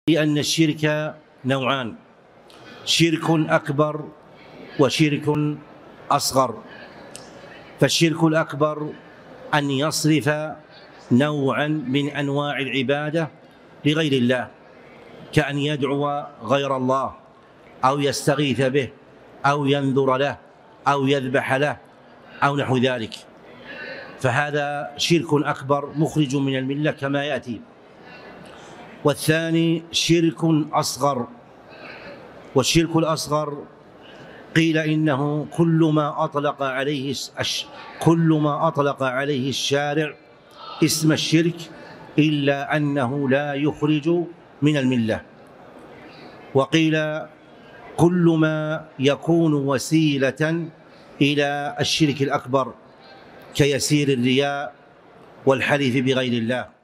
لأن الشرك نوعان: شرك أكبر وشرك أصغر. فالشرك الأكبر أن يصرف نوعا من أنواع العبادة لغير الله، كأن يدعو غير الله أو يستغيث به أو ينذر له أو يذبح له أو نحو ذلك، فهذا شرك أكبر مخرج من الملة كما يأتي. والثاني شرك أصغر، والشرك الأصغر قيل إنه كل ما أطلق عليه الشارع اسم الشرك إلا أنه لا يخرج من الملة، وقيل كل ما يكون وسيلة إلى الشرك الأكبر كيسير الرياء والحلف بغير الله.